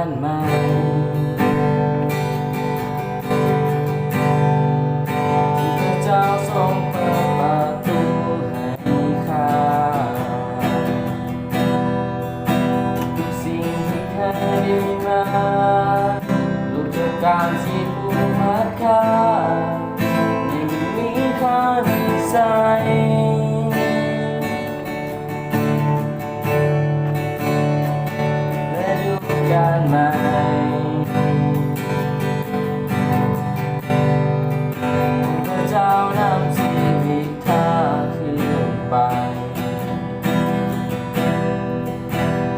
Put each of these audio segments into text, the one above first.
ณ์ใหม่ที่พระเจ้าทรงเปิดประตูให้ข้าทุกสิ่งที่เคยได้มาลุกจากการที่ผูกมัดข้าไม่มีค่าในใจการใหม่พระเจ้านำชีวิตข้าขึ้นไป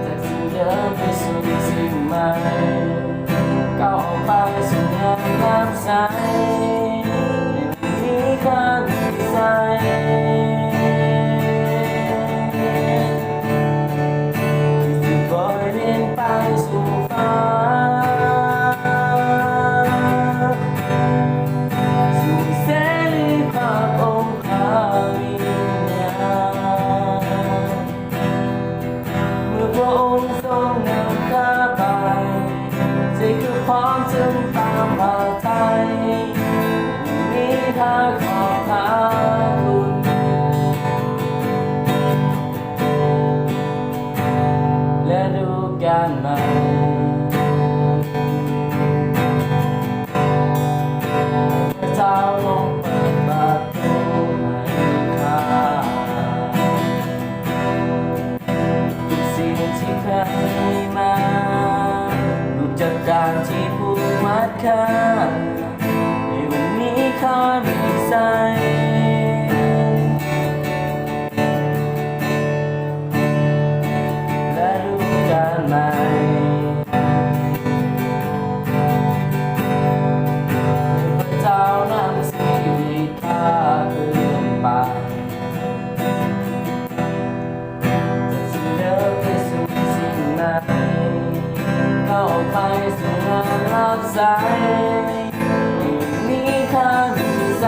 จากสิ่งเดิมไปสู่สิ่งใหม่ก้าวออกไปสู่งานน้ำใสไม่มีค่าในใจพร้อมจึงตามพาไทยมีค่าขอบพระคุณและดูการใหม่พระเจ้าลงเปิดประตูให้ข้าทุกสิ่งที่เคยมาจากการที่ผูกมัดข้าในวันนี้ข้ามีใจและรู้การใหม่พระเจ้านำชีวิตข้าขึ้นไปจากสิ่งเดิมไปสู่สิ่งใหม่เข้าไปสู่งานรับใช้ไม่มีค่าในใจ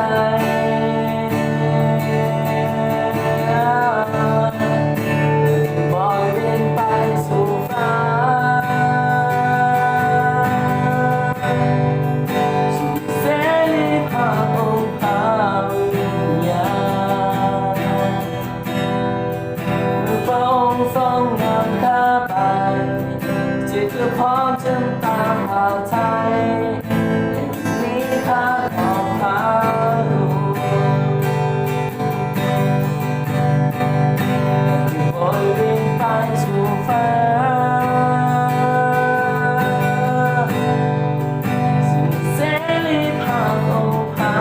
ปล่อยบินไปสู่ฟ้าสู่เสรีภาพองค์พระวิญญาณเมื่อพระองค์ทรงนำข้าไปจิตพร้อมจึงตามหาไทยไม่มีค่าของพระที่โบยบินไปสู่ฟ้าสู่เสรีภาพของพระ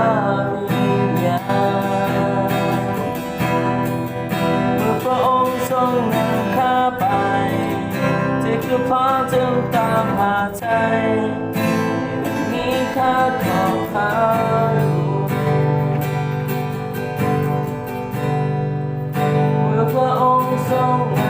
วิญญาณเมื่อพระองค์ทรงนำข้าไปจิตพร้อมจึงตามหาใจมีค่าของเขาเมื่อพระองค์ทรง